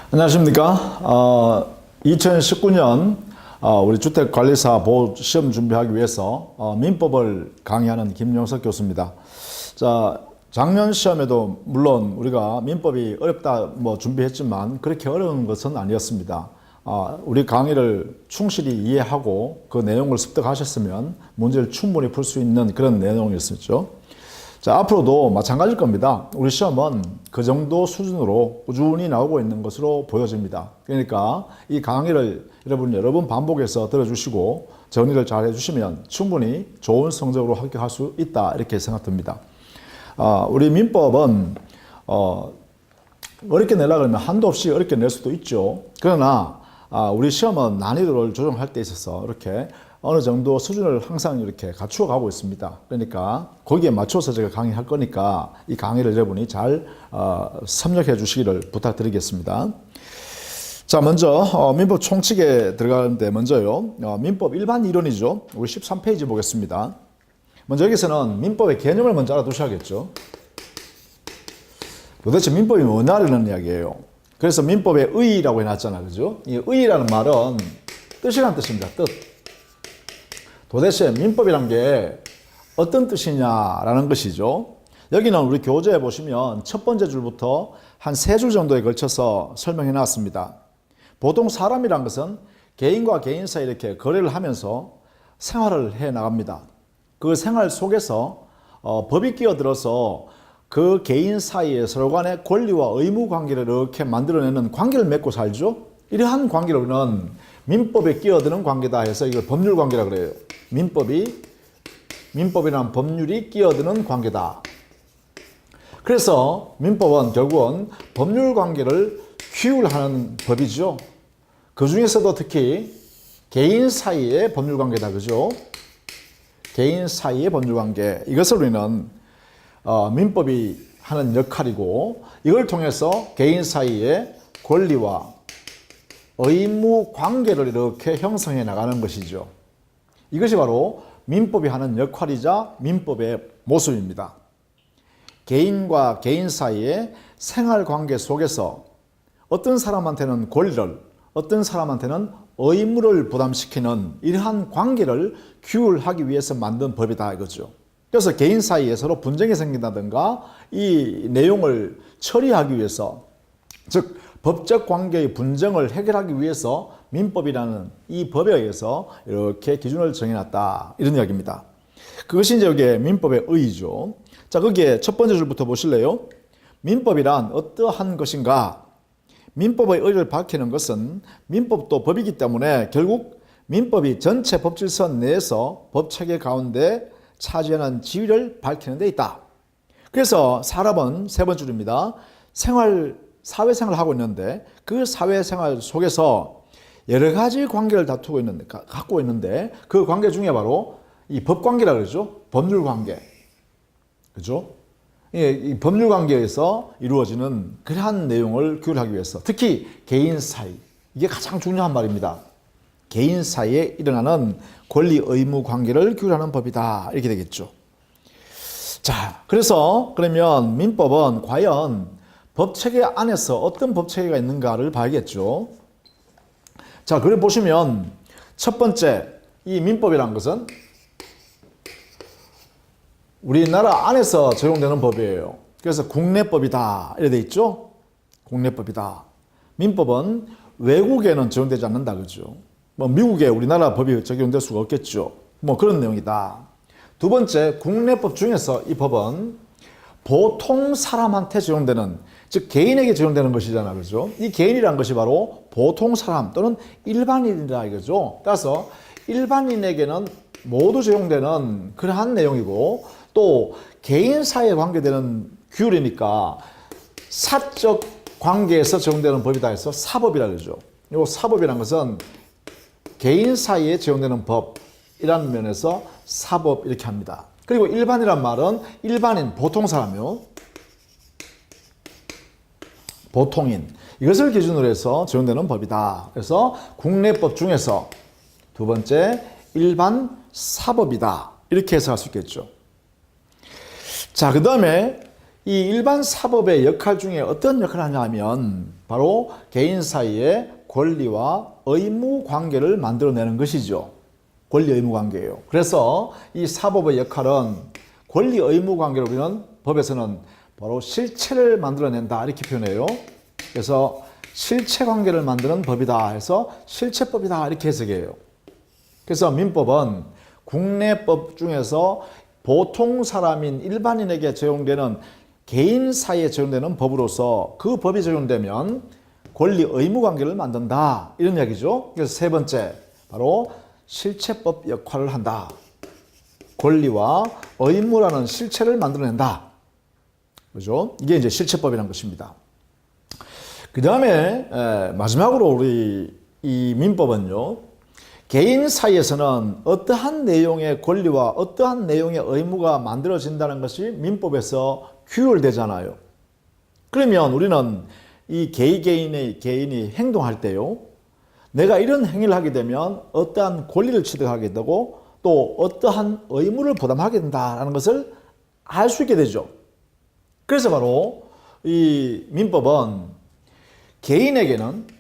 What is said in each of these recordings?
안녕하십니까. 2019년 우리 주택관리사 보호 시험 준비하기 위해서 민법을 강의하는 김용석 교수입니다. 자, 작년 시험에도 물론 우리가 민법이 어렵다 준비했지만 그렇게 어려운 것은 아니었습니다. 우리 강의를 충실히 이해하고 그 내용을 습득하셨으면 문제를 충분히 풀 수 있는 그런 내용이었었죠. 자, 앞으로도 마찬가지일 겁니다. 우리 시험은 그 정도 수준으로 꾸준히 나오고 있는 것으로 보여집니다. 그러니까 이 강의를 여러분 여러 번 반복해서 들어주시고 정리를 잘 해주시면 충분히 좋은 성적으로 합격할 수 있다, 이렇게 생각됩니다. 우리 민법은 어렵게 내려고 하면 한도 없이 어렵게 낼 수도 있죠. 그러나 우리 시험은 난이도를 조정할 때 있어서 이렇게 어느 정도 수준을 항상 이렇게 갖추어 가고 있습니다. 그러니까 거기에 맞춰서 제가 강의할 거니까 이 강의를 여러분이 잘 섭렵해 주시기를 부탁드리겠습니다. 자, 먼저 민법 총칙에 들어가는데 먼저요, 민법 일반 이론이죠. 우리 13페이지 보겠습니다. 먼저 여기서는 민법의 개념을 먼저 알아두셔야겠죠. 도대체 민법이 뭐냐는 이야기예요. 그래서 민법의 의의라고 해놨잖아, 그죠? 이 의의라는 말은 뜻이란 뜻입니다. 뜻. 도대체 민법이란 게 어떤 뜻이냐라는 것이죠. 여기는 우리 교재에 보시면 첫 번째 줄부터 한 3줄 정도에 걸쳐서 설명해 놨습니다. 보통 사람이란 것은 개인과 개인 사이에 이렇게 거래를 하면서 생활을 해 나갑니다. 그 생활 속에서 법이 끼어들어서 그 개인 사이에 서로 간의 권리와 의무 관계를 이렇게 만들어내는 관계를 맺고 살죠. 이러한 관계를 우리는 민법에 끼어드는 관계다 해서 이걸 법률 관계라고 그래요. 민법이란 법률이 끼어드는 관계다. 그래서 민법은 결국은 법률 관계를 규율하는 법이죠. 그 중에서도 특히 개인 사이의 법률 관계다, 그죠? 개인 사이의 법률 관계, 이것을 우리는 민법이 하는 역할이고, 이걸 통해서 개인 사이의 권리와 의무 관계를 이렇게 형성해 나가는 것이죠. 이것이 바로 민법이 하는 역할이자 민법의 모습입니다. 개인과 개인 사이의 생활관계 속에서 어떤 사람한테는 권리를, 어떤 사람한테는 의무를 부담시키는 이러한 관계를 규율하기 위해서 만든 법이다, 이거죠. 그래서 개인 사이에 서로 분쟁이 생긴다든가 이 내용을 처리하기 위해서, 즉 법적 관계의 분쟁을 해결하기 위해서 민법이라는 이 법에 의해서 이렇게 기준을 정해놨다, 이런 이야기입니다. 그것이 이제 여기에 민법의 의의죠. 자, 거기에 첫 번째 줄부터 보실래요? 민법이란 어떠한 것인가? 민법의 의의를 밝히는 것은 민법도 법이기 때문에 결국 민법이 전체 법질선 내에서 법체계 가운데 차지하는 지위를 밝히는 데 있다. 그래서 사람은 세 번째 줄입니다. 사회생활을 하고 있는데 그 사회생활 속에서 여러 가지 관계를 갖고 있는데 그 관계 중에 바로 이 법관계라고 그러죠. 법률관계. 그죠? 이 법률관계에서 이루어지는 그러한 내용을 규율하기 위해서, 특히 개인 사이, 이게 가장 중요한 말입니다. 개인 사이에 일어나는 권리 의무 관계를 규율하는 법이다, 이렇게 되겠죠. 자, 그래서 그러면 민법은 과연 법체계 안에서 어떤 법체계가 있는가를 봐야겠죠. 자, 그래 보시면 첫 번째, 이 민법이란 것은 우리나라 안에서 적용되는 법이에요. 그래서 국내법이다, 이렇게 돼 있죠. 국내법이다. 민법은 외국에는 적용되지 않는다, 그죠. 미국에 우리나라 법이 적용될 수가 없겠죠. 그런 내용이다. 두 번째, 국내법 중에서 이 법은 보통 사람한테 적용되는, 즉 개인에게 적용되는 것이잖아, 그죠? 이 개인이란 것이 바로 보통 사람 또는 일반인이다, 이거죠. 따라서 일반인에게는 모두 적용되는 그러한 내용이고, 또 개인 사이에 관계되는 규율이니까 사적 관계에서 적용되는 법이다 해서 사법이라 그러죠. 이 사법이라는 것은 개인 사이에 적용되는 법이라는 면에서 사법, 이렇게 합니다. 그리고 일반이란 말은 일반인, 보통 사람이요. 보통인, 이것을 기준으로 해서 적용되는 법이다. 그래서 국내법 중에서 두 번째, 일반 사법이다, 이렇게 해석할 수 있겠죠. 자, 그 다음에 이 일반 사법의 역할 중에 어떤 역할을 하냐 하면 바로 개인 사이에 권리와 의무 관계를 만들어내는 것이죠. 권리 의무 관계예요. 그래서 이 사법의 역할은 권리 의무 관계로 우리는 법에서는 바로 실체를 만들어낸다 이렇게 표현해요. 그래서 실체 관계를 만드는 법이다 해서 실체법이다 이렇게 해석해요. 그래서 민법은 국내법 중에서 보통 사람인 일반인에게 적용되는 개인 사이에 적용되는 법으로서 그 법이 적용되면 권리 의무 관계를 만든다 이런 이야기죠. 그래서 세 번째 바로 실체법 역할을 한다. 권리와 의무라는 실체를 만들어낸다. 그죠? 이게 이제 실체법이라는 것입니다. 그 다음에 마지막으로 우리 이 민법은요. 개인 사이에서는 어떠한 내용의 권리와 어떠한 내용의 의무가 만들어진다는 것이 민법에서 규율되잖아요. 그러면 우리는 이 개인이 행동할 때요. 내가 이런 행위를 하게 되면 어떠한 권리를 취득하게 되고 또 어떠한 의무를 부담하게 된다는 것을 알 수 있게 되죠. 그래서 바로 이 민법은 개인에게는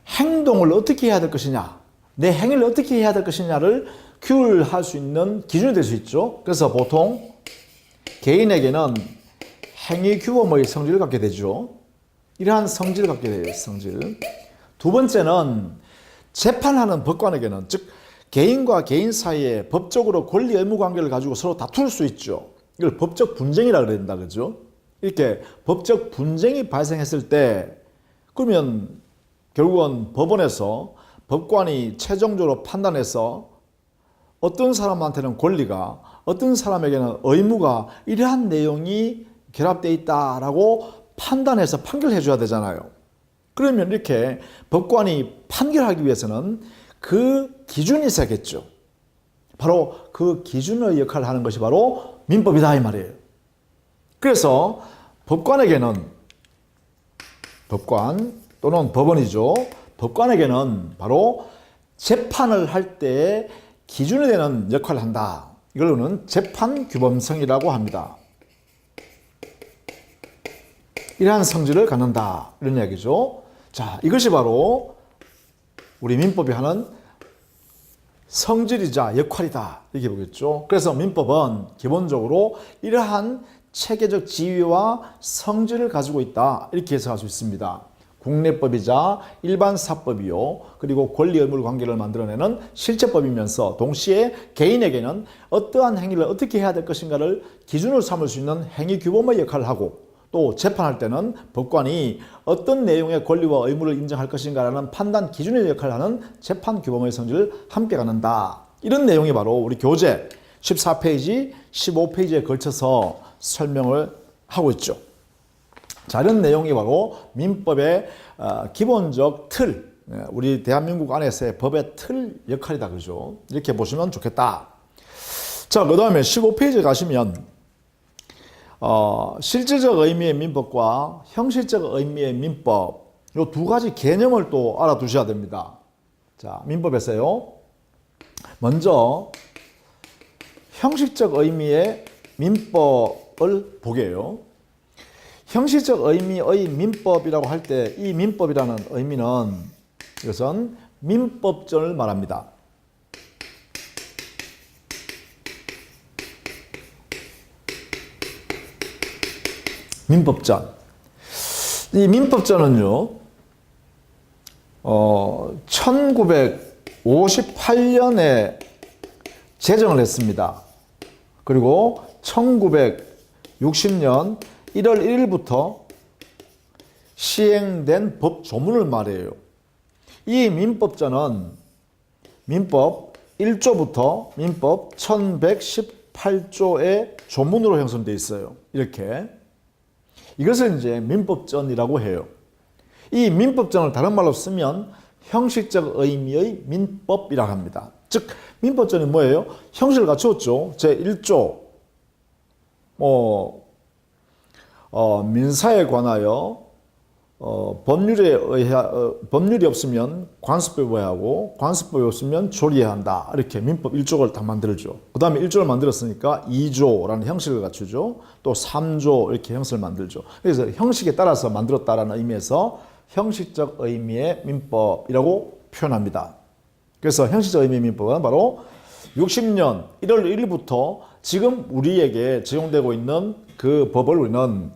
행동을 어떻게 해야 될 것이냐, 내 행위를 어떻게 해야 될 것이냐를 규율할 수 있는 기준이 될 수 있죠. 그래서 보통 개인에게는 행위 규범의 성질을 갖게 되죠. 이러한 성질을 갖게 돼요. 성질. 두 번째는 재판하는 법관에게는, 즉 개인과 개인 사이에 법적으로 권리 의무 관계를 가지고 서로 다툴 수 있죠. 이걸 법적 분쟁이라고 그런다 그러죠. 이렇게 법적 분쟁이 발생했을 때 그러면 결국은 법원에서 법관이 최종적으로 판단해서 어떤 사람한테는 권리가 어떤 사람에게는 의무가 이러한 내용이 결합되어 있다라고 판단해서 판결해 줘야 되잖아요. 그러면 이렇게 법관이 판결하기 위해서는 그 기준이 있어야겠죠. 바로 그 기준의 역할을 하는 것이 바로 민법이다 이 말이에요. 그래서 법관 또는 법원이죠. 법관에게는 바로 재판을 할 때 기준이 되는 역할을 한다. 이걸로는 재판 규범성이라고 합니다. 이러한 성질을 갖는다. 이런 이야기죠. 자, 이것이 바로 우리 민법이 하는 성질이자 역할이다. 이렇게 보겠죠. 그래서 민법은 기본적으로 이러한 체계적 지위와 성질을 가지고 있다. 이렇게 해석할 수 있습니다. 국내법이자 일반 사법이요. 그리고 권리 의무 관계를 만들어내는 실체법이면서 동시에 개인에게는 어떠한 행위를 어떻게 해야 될 것인가를 기준으로 삼을 수 있는 행위 규범의 역할을 하고 또 재판할 때는 법관이 어떤 내용의 권리와 의무를 인정할 것인가라는 판단 기준의 역할을 하는 재판 규범의 성질을 함께 갖는다. 이런 내용이 바로 우리 교재 14페이지, 15페이지에 걸쳐서 설명을 하고 있죠. 자, 이런 내용이 바로 민법의 기본적 틀, 우리 대한민국 안에서의 법의 틀 역할이다. 그죠? 이렇게 보시면 좋겠다. 자, 그 다음에 15페이지에 가시면 실질적 의미의 민법과 형식적 의미의 민법, 이 두 가지 개념을 또 알아두셔야 됩니다. 자, 민법에서요. 먼저 형식적 의미의 민법을 보게요. 형식적 의미의 민법이라고 할 때 이 민법이라는 의미는 이것은 민법전을 말합니다. 민법전. 이 민법전은요, 1958년에 제정을 했습니다. 그리고 1960년 1월 1일부터 시행된 법 조문을 말해요. 이 민법전은 민법 1조부터 민법 1118조의 조문으로 형성되어 있어요. 이렇게. 이것을 이제 민법전이라고 해요. 이 민법전을 다른 말로 쓰면 형식적 의미의 민법이라고 합니다. 즉 민법전이 뭐예요? 형식을 갖추었죠. 제1조 민사에 관하여 법률이 없으면 관습법을 해야 하고 관습법이 없으면 조리해야 한다. 이렇게 민법 1조를 딱 만들죠. 그 다음에 1조를 만들었으니까 2조라는 형식을 갖추죠. 또 3조 이렇게 형식을 만들죠. 그래서 형식에 따라서 만들었다라는 의미에서 형식적 의미의 민법이라고 표현합니다. 그래서 형식적 의미의 민법은 바로 60년 1월 1일부터 지금 우리에게 적용되고 있는 그 법을 우리는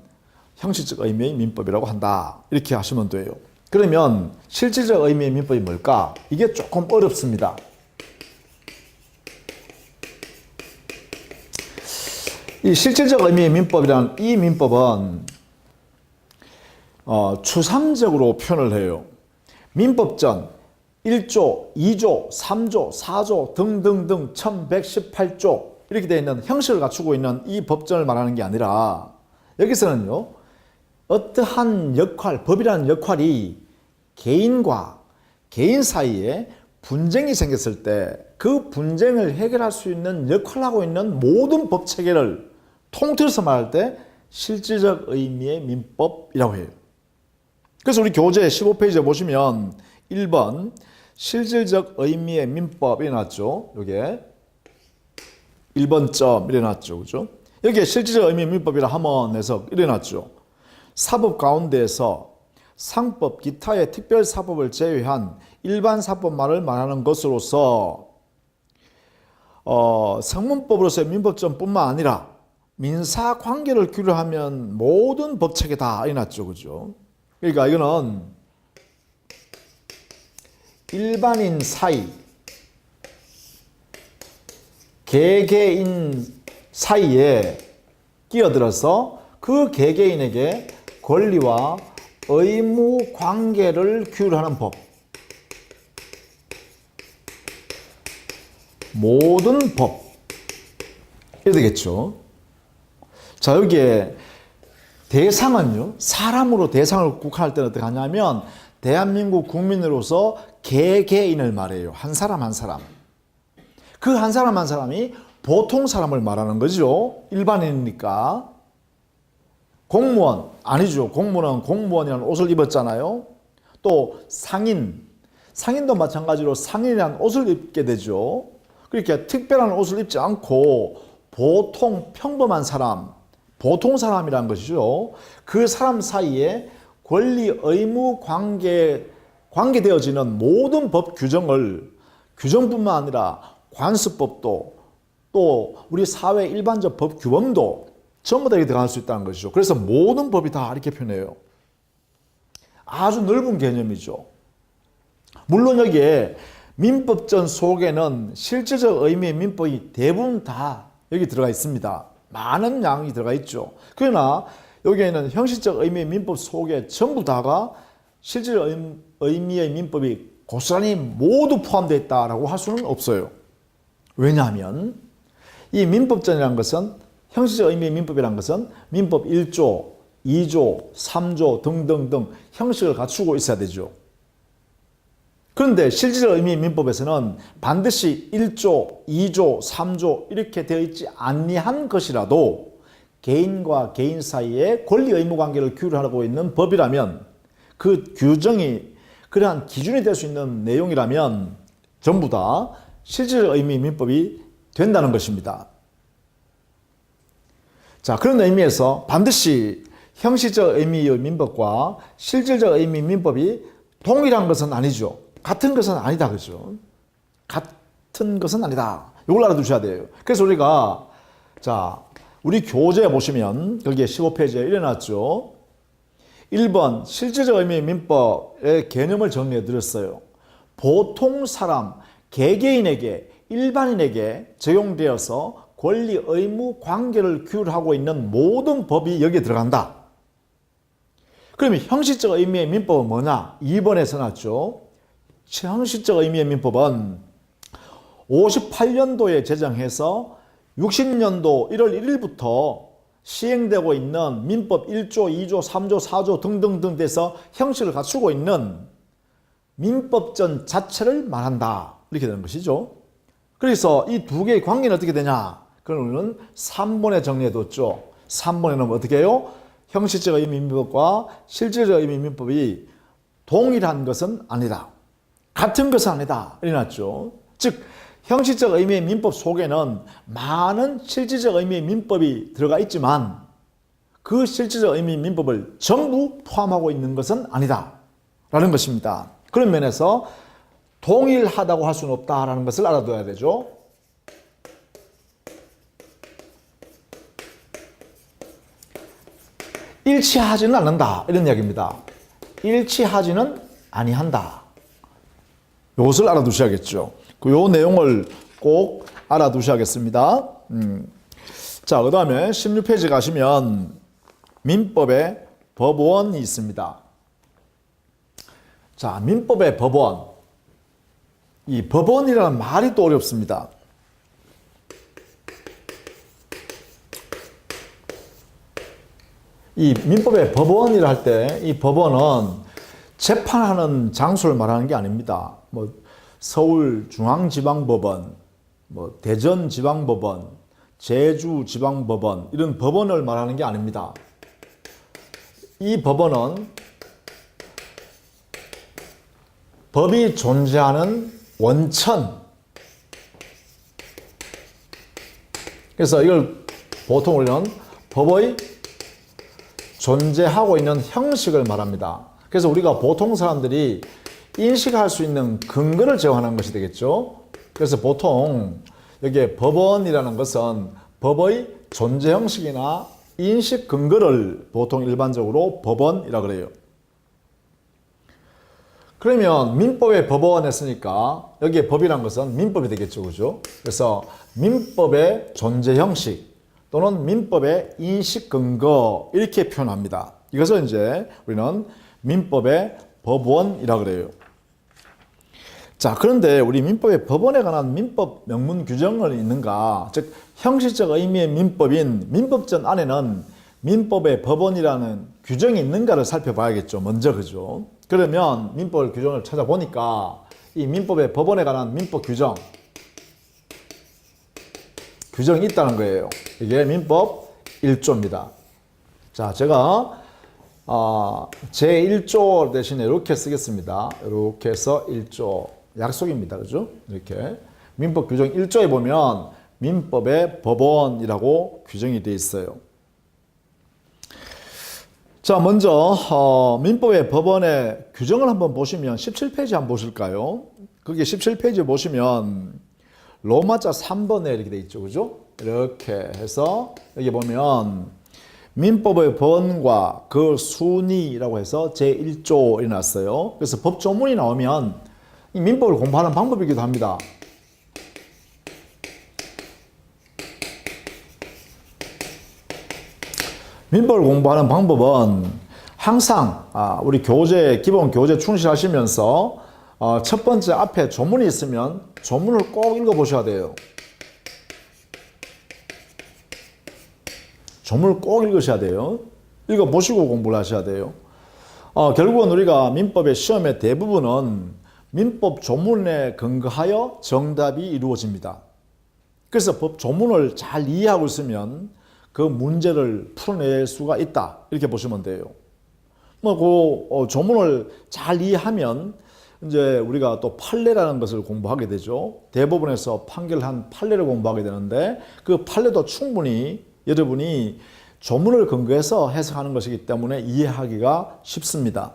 형식적 의미의 민법이라고 한다. 이렇게 하시면 돼요. 그러면 실질적 의미의 민법이 뭘까? 이게 조금 어렵습니다. 이 실질적 의미의 민법이란 이 민법은 추상적으로 표현을 해요. 민법전 1조, 2조, 3조, 4조 등등등 1118조 이렇게 되어 있는 형식을 갖추고 있는 이 법전을 말하는 게 아니라 여기서는요. 어떠한 역할, 법이라는 역할이 개인과 개인 사이에 분쟁이 생겼을 때 그 분쟁을 해결할 수 있는 역할을 하고 있는 모든 법 체계를 통틀어서 말할 때 실질적 의미의 민법이라고 해요. 그래서 우리 교재 15페이지에 보시면 1번 실질적 의미의 민법 이래놨죠. 요게 1번 점 이래놨죠. 그죠? 여기에 실질적 의미의 민법이라 하면에서 이래놨죠. 사법 가운데에서 상법, 기타의 특별 사법을 제외한 일반 사법만을 말하는 것으로서 성문법으로서의 민법전뿐만 아니라 민사 관계를 규율하면 모든 법체계다 이났죠, 그죠? 그러니까 이거는 일반인 사이, 개개인 사이에 끼어들어서 그 개개인에게 권리와 의무 관계를 규율하는 법. 모든 법. 이래 되겠죠. 자, 여기에 대상은요, 사람으로 대상을 국한할 때는 어떻게 하냐면, 대한민국 국민으로서 개개인을 말해요. 한 사람 한 사람. 그 한 사람 한 사람이 보통 사람을 말하는 거죠. 일반인이니까. 공무원, 아니죠. 공무원은 공무원이라는 옷을 입었잖아요. 또 상인도 마찬가지로 상인이라는 옷을 입게 되죠. 그렇게 특별한 옷을 입지 않고 보통 평범한 사람, 보통 사람이라는 것이죠. 그 사람 사이에 권리, 의무, 관계되어지는 모든 법 규정뿐만 아니라 관습법도 또 우리 사회 일반적 법 규범도 전부 다 이렇게 들어갈 수 있다는 것이죠. 그래서 모든 법이 다 이렇게 표현해요. 아주 넓은 개념이죠. 물론 여기에 민법전 속에는 실질적 의미의 민법이 대부분 다 여기 들어가 있습니다. 많은 양이 들어가 있죠. 그러나 여기에는 형식적 의미의 민법 속에 전부 다가 실질적 의미의 민법이 고스란히 모두 포함되어 있다고 할 수는 없어요. 왜냐하면 이 민법전이라는 것은 형식적 의미의 민법이라는 것은 민법 1조, 2조, 3조 등등등 형식을 갖추고 있어야 되죠. 그런데 실질적 의미의 민법에서는 반드시 1조, 2조, 3조 이렇게 되어 있지 아니한 것이라도 개인과 개인 사이에 권리 의무 관계를 규율하고 있는 법이라면 그 규정이 그러한 기준이 될 수 있는 내용이라면 전부 다 실질적 의미의 민법이 된다는 것입니다. 자, 그런 의미에서 반드시 형식적 의미의 민법과 실질적 의미의 민법이 동일한 것은 아니죠. 같은 것은 아니다. 그죠? 같은 것은 아니다. 이걸 알아두셔야 돼요. 그래서 우리가, 자, 우리 교재에 보시면, 거기에 15페이지에 이래놨죠. 1번, 실질적 의미의 민법의 개념을 정리해 드렸어요. 보통 사람, 개개인에게, 일반인에게 적용되어서 권리, 의무, 관계를 규율하고 있는 모든 법이 여기에 들어간다. 그러면 형식적 의미의 민법은 뭐냐? 2번에 써놨죠. 형식적 의미의 민법은 58년도에 제정해서 60년도 1월 1일부터 시행되고 있는 민법 1조, 2조, 3조, 4조 등등등 돼서 형식을 갖추고 있는 민법전 자체를 말한다. 이렇게 되는 것이죠. 그래서 이 두 개의 관계는 어떻게 되냐? 그걸 우리는 3번에 정리해뒀죠. 3번에는 어떻게 해요? 형식적 의미 민법과 실질적 의미 민법이 동일한 것은 아니다. 같은 것은 아니다. 이래놨죠. 즉 형식적 의미의 민법 속에는 많은 실질적 의미의 민법이 들어가 있지만 그 실질적 의미의 민법을 전부 포함하고 있는 것은 아니다 라는 것입니다. 그런 면에서 동일하다고 할 수는 없다라는 것을 알아둬야 되죠. 일치하지는 않는다 이런 이야기입니다. 일치하지는 아니한다. 이것을 알아두셔야겠죠. 요 내용을 꼭 알아두셔야겠습니다. 자, 그 다음에 16페이지 가시면 민법의 법원이 있습니다. 자, 민법의 법원. 이 법원이라는 말이 또 어렵습니다. 이 민법의 법원이라 할 때 이 법원은 재판하는 장소를 말하는 게 아닙니다. 뭐 서울중앙지방법원, 뭐 대전지방법원, 제주지방법원 이런 법원을 말하는 게 아닙니다. 이 법원은 법이 존재하는 원천. 그래서 이걸 보통 우리는 법의 존재하고 있는 형식을 말합니다. 그래서 우리가 보통 사람들이 인식할 수 있는 근거를 제공하는 것이 되겠죠. 그래서 보통 여기에 법원이라는 것은 법의 존재 형식이나 인식 근거를 보통 일반적으로 법원이라고 그래요. 그러면 민법의 법원 했으니까 여기에 법이란 것은 민법이 되겠죠. 그죠? 그래서 민법의 존재 형식 또는 민법의 인식 근거 이렇게 표현합니다. 이것을 이제 우리는 민법의 법원이라고 그래요. 자, 그런데 우리 민법의 법원에 관한 민법 명문 규정은 있는가? 즉 형식적 의미의 민법인 민법전 안에는 민법의 법원이라는 규정이 있는가를 살펴봐야겠죠. 먼저 그죠? 그러면 민법 규정을 찾아보니까 이 민법의 법원에 관한 민법 규정이 있다는 거예요. 이게 민법 1조입니다. 자, 제가 제1조 대신에 이렇게 쓰겠습니다. 이렇게 해서 1조 약속입니다. 그죠? 이렇게 민법 규정 1조에 보면 민법의 법원이라고 규정이 되어 있어요. 자, 먼저 민법의 법원의 규정을 한번 보시면 17페이지 한번 보실까요? 거기 17페이지 보시면 로마자 3번에 이렇게 되어 있죠. 그죠? 이렇게 해서 여기 보면 민법의 법원과 그 순위라고 해서 제1조에 났어요. 그래서 법조문이 나오면 이 민법을 공부하는 방법이기도 합니다. 민법을 공부하는 방법은 항상 우리 기본 교재 충실하시면서 첫 번째 앞에 조문이 있으면 조문을 꼭 읽어보셔야 돼요. 조문을 꼭 읽으셔야 돼요. 읽어보시고 공부를 하셔야 돼요. 결국은 우리가 민법의 시험의 대부분은 민법 조문에 근거하여 정답이 이루어집니다. 그래서 법 조문을 잘 이해하고 있으면 그 문제를 풀어낼 수가 있다. 이렇게 보시면 돼요. 그 조문을 잘 이해하면 이제 우리가 또 판례라는 것을 공부하게 되죠. 대법원에서 판결한 판례를 공부하게 되는데 그 판례도 충분히 여러분이 조문을 근거해서 해석하는 것이기 때문에 이해하기가 쉽습니다.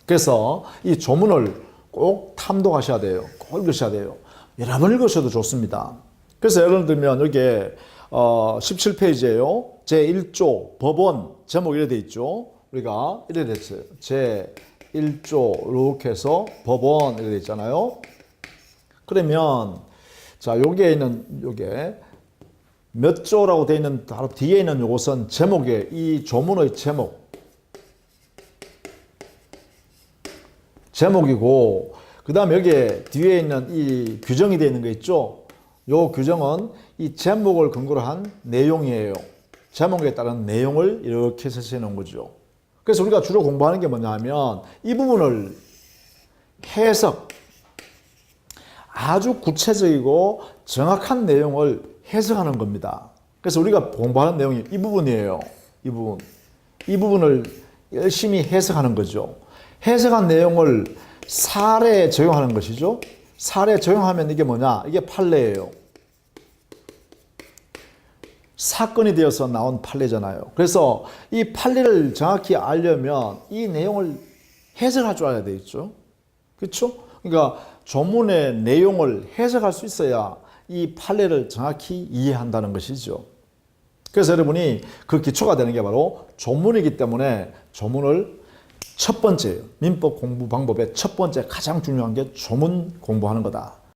그래서 이 조문을 꼭 탐독하셔야 돼요. 꼭 읽으셔야 돼요. 여러 번 읽으셔도 좋습니다. 그래서 예를 들면 여기에 17페이지에요. 제1조 법원 제목 이렇게 되어 있죠. 우리가 이렇게 됐어요. 제1조 이렇게 해서 법원 이렇게 되어 있잖아요. 그러면 자, 요게 몇 조라고 되어 있는 바로 뒤에 있는 요것은 제목에 이 조문의 제목이고 그 다음에 여기에 뒤에 있는 이 규정이 되어 있는 거 있죠. 요 규정은 이 제목을 근거로 한 내용이에요. 제목에 따른 내용을 이렇게 설치해 놓은 거죠. 그래서 우리가 주로 공부하는 게 뭐냐 하면 이 부분을 아주 구체적이고 정확한 내용을 해석하는 겁니다. 그래서 우리가 공부하는 내용이 이 부분이에요. 이 부분. 이 부분을 열심히 해석하는 거죠. 해석한 내용을 사례에 적용하는 것이죠. 사례에 적용하면 이게 뭐냐? 이게 판례예요. 사건이 되어서 나온 판례잖아요. 그래서 이 판례를 정확히 알려면 이 내용을 해석할 줄 알아야 되겠죠. 그렇죠? 그러니까 조문의 내용을 해석할 수 있어야 이 판례를 정확히 이해한다는 것이죠. 그래서 여러분이 그 기초가 되는 게 바로 조문이기 때문에 조문을 첫 번째, 민법 공부 방법의 첫 번째 가장 중요한 게 조문 공부하는 거다.